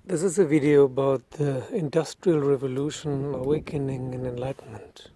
This is a video about the Industrial Revolution, Awakening and Enlightenment.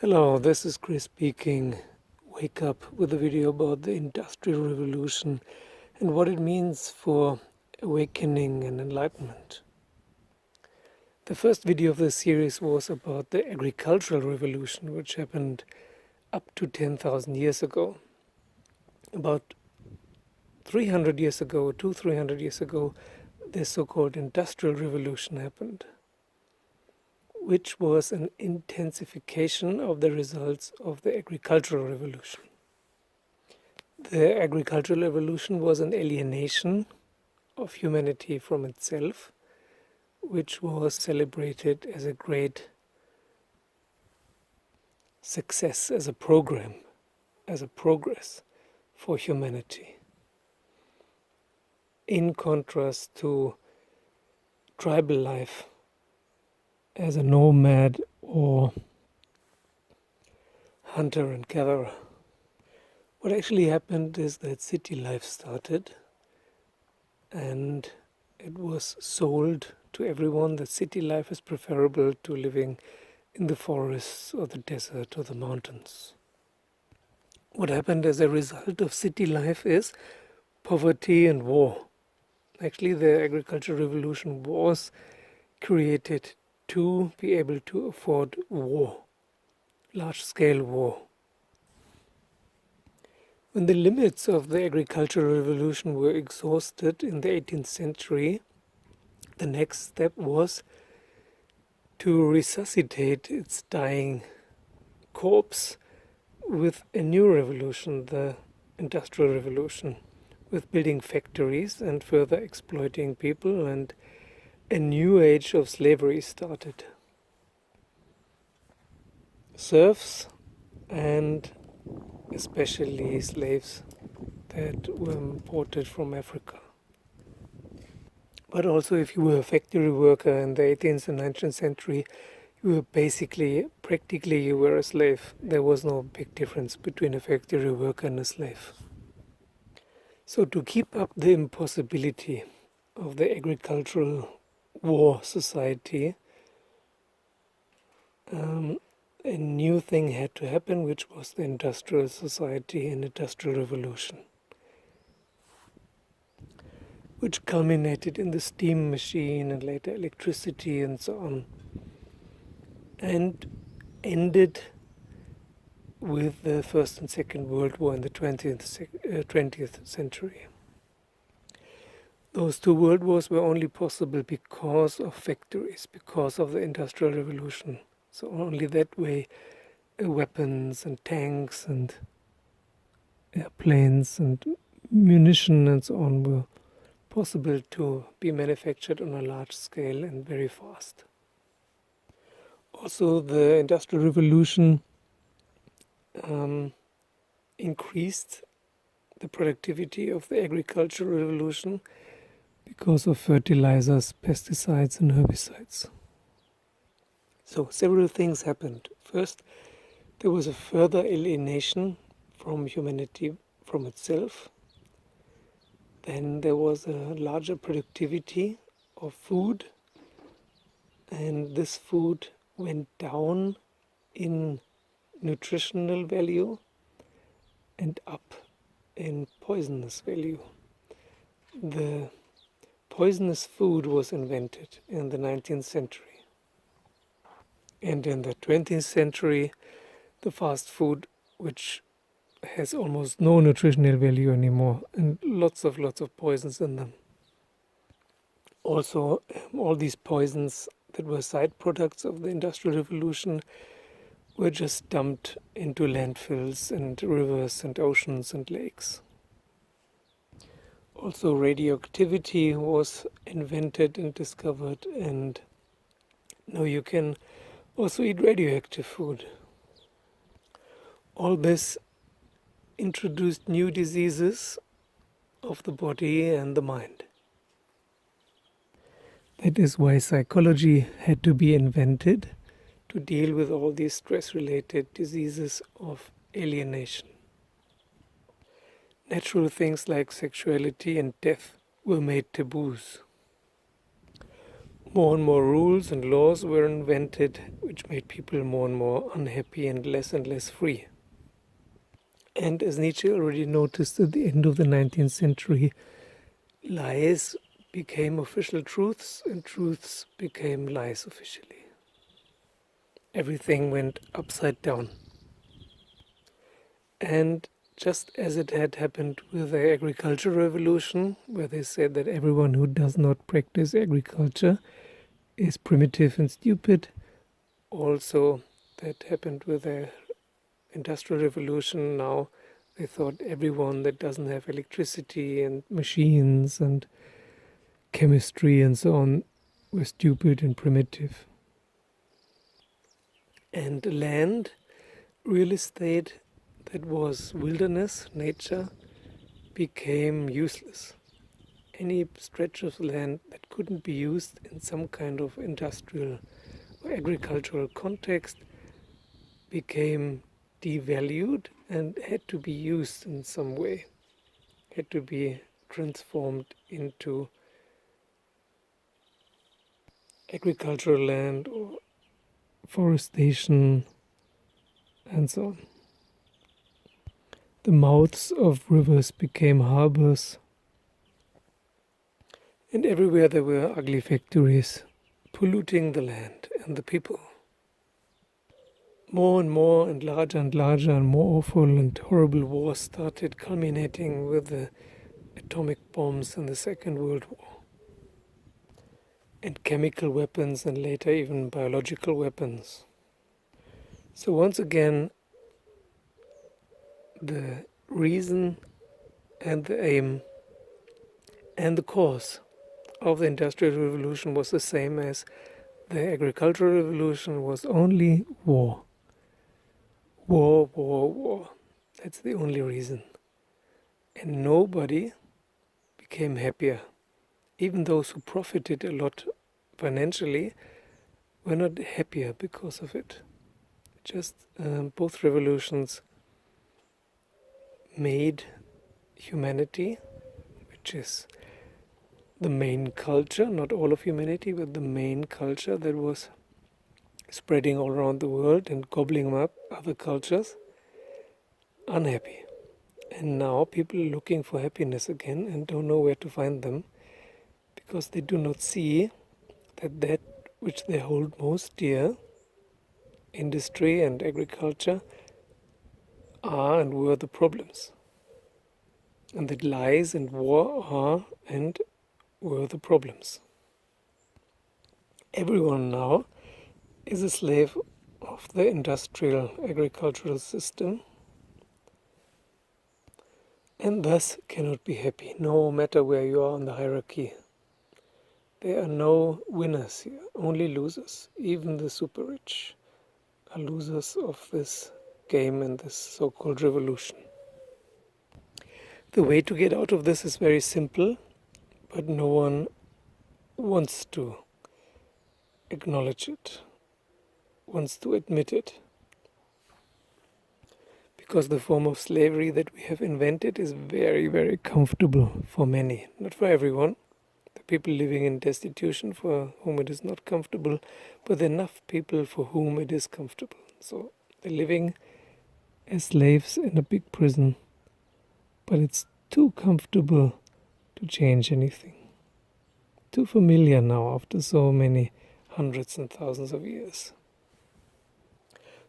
Hello, this is Chris speaking. Wake up with a video about the Industrial Revolution and what it means for awakening and enlightenment. The first video of this series was about the Agricultural Revolution, which happened up to 10,000 years ago. About 300 years ago, 300 years ago, the so-called Industrial Revolution happened, which was an intensification of the results of the Agricultural Revolution. The Agricultural Revolution was an alienation of humanity from itself, which was celebrated as a great success, as a program, as a progress for humanity. In contrast to tribal life as a nomad or hunter and gatherer. What actually happened is that city life started, and it was sold to everyone that city life is preferable to living in the forests or the desert or the mountains. What happened as a result of city life is poverty and war. Actually, the agricultural revolution was created to be able to afford war, large-scale war. When the limits of the agricultural revolution were exhausted in the 18th century, the next step was to resuscitate its dying corpse with a new revolution, the Industrial Revolution, with building factories and further exploiting people, and a new age of slavery started. Serfs, and especially slaves that were imported from Africa. But also, if you were a factory worker in the 18th and 19th century, you were practically you were a slave. There was no big difference between a factory worker and a slave. So to keep up the impossibility of the agricultural war society, a new thing had to happen, which was the industrial society and industrial revolution, which culminated in the steam machine and later electricity and so on, and ended with the First and Second World War in the 20th century. Those two world wars were only possible because of factories, because of the Industrial Revolution. So only that way weapons and tanks and airplanes and munition and so on were possible to be manufactured on a large scale and very fast. Also, the Industrial Revolution increased the productivity of the agricultural revolution because of fertilizers, pesticides and herbicides. So several things happened. First, there was a further alienation from humanity from itself. Then there was a larger productivity of food, and this food went down in nutritional value and up in poisonous value. The poisonous food was invented in the 19th century. And in the 20th century, the fast food, which has almost no nutritional value anymore and lots of poisons in them. Also, all these poisons that were side products of the Industrial Revolution were just dumped into landfills and rivers and oceans and lakes. Also, radioactivity was invented and discovered, and now you can also eat radioactive food. All this introduced new diseases of the body and the mind. That is why psychology had to be invented to deal with all these stress-related diseases of alienation. Natural things like sexuality and death were made taboos. more and more rules and laws were invented, which made people more and more unhappy and less free. And as Nietzsche already noticed at the end of the 19th century, lies became official truths and truths became lies officially. Everything went upside down. And just as it had happened with the agricultural revolution, where they said that everyone who does not practice agriculture is primitive and stupid, also that happened with the industrial revolution. Now they thought everyone that doesn't have electricity and machines and chemistry and so on were stupid and primitive. And land, real estate that was wilderness, nature, became useless. Any stretch of land that couldn't be used in some kind of industrial or agricultural context became devalued and had to be used in some way, had to be transformed into agricultural land or forestation and so on. The mouths of rivers became harbors, and everywhere there were ugly factories polluting the land and the people. More and larger and more awful and horrible wars started, culminating with the atomic bombs in the Second World War, and chemical weapons, and later even biological weapons. So once again, the reason and the aim and the cause of the Industrial Revolution was the same as the Agricultural Revolution, was only war. War. That's the only reason. And nobody became happier. Even those who profited a lot financially were not happier because of it. Just both revolutions made humanity, which is the main culture, not all of humanity, but the main culture that was spreading all around the world and gobbling up other cultures, unhappy. And now people are looking for happiness again and don't know where to find them, because they do not see that which they hold most dear, industry and agriculture, are and were the problems. And that lies and war are and were the problems. Everyone now is a slave of the industrial agricultural system, and thus cannot be happy, no matter where you are on the hierarchy. There are no winners here, only losers. Even the super rich are losers of this game and this so-called revolution. The way to get out of this is very simple, but no one wants to acknowledge it, wants to admit it. Because the form of slavery that we have invented is very comfortable for many, not for everyone. The people living in destitution for whom it is not comfortable, but enough people for whom it is comfortable. So they're living as slaves in a big prison, but it's too comfortable to change anything. Too familiar now after so many hundreds and thousands of years.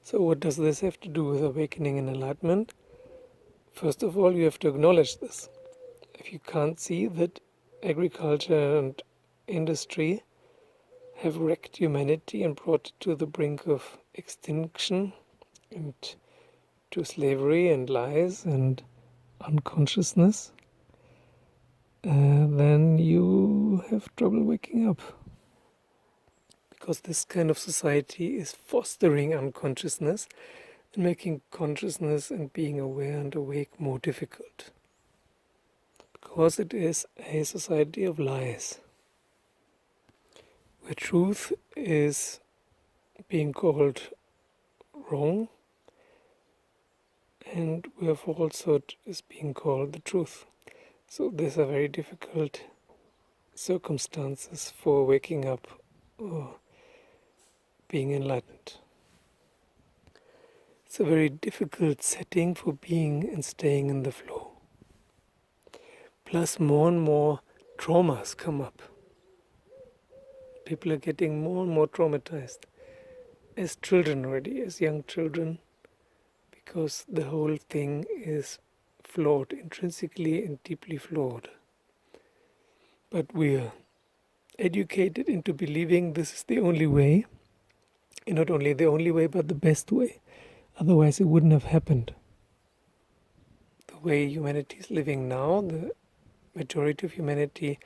So what does this have to do with awakening and enlightenment? First of all, you have to acknowledge this. If you can't see that agriculture and industry have wrecked humanity and brought it to the brink of extinction and to slavery and lies and unconsciousness, then you have trouble waking up. Because this kind of society is fostering unconsciousness and making consciousness and being aware and awake more difficult. Because it is a society of lies, where truth is being called wrong and where falsehood is being called the truth. So these are very difficult circumstances for waking up or being enlightened. It's a very difficult setting for being and staying in the flow. Plus, more and more traumas come up. People are getting more and more traumatized as children already, as young children, because the whole thing is flawed, intrinsically and deeply flawed. But we are educated into believing this is the only way, and not only the only way, but the best way. Otherwise, it wouldn't have happened. The way humanity is living now, the majority of humanity,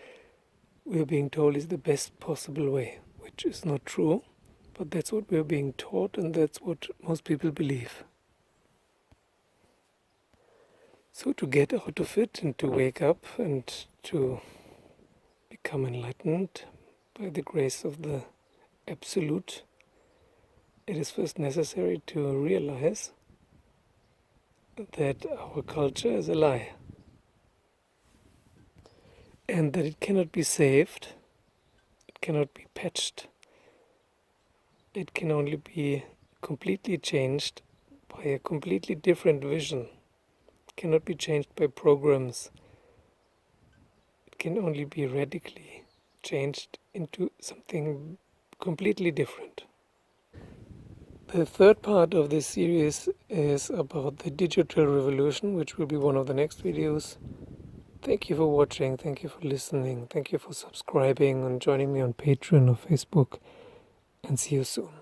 we are being told, is the best possible way, which is not true, but that's what we are being taught, and that's what most people believe. So to get out of it and to wake up and to become enlightened by the grace of the Absolute, it is first necessary to realize that our culture is a lie and that it cannot be saved, it cannot be patched, it can only be completely changed by a completely different vision. It cannot be changed by programs. It can only be radically changed into something completely different. The third part of this series is about the digital revolution, which will be one of the next videos. Thank you for watching, thank you for listening, thank you for subscribing and joining me on Patreon or Facebook, and see you soon.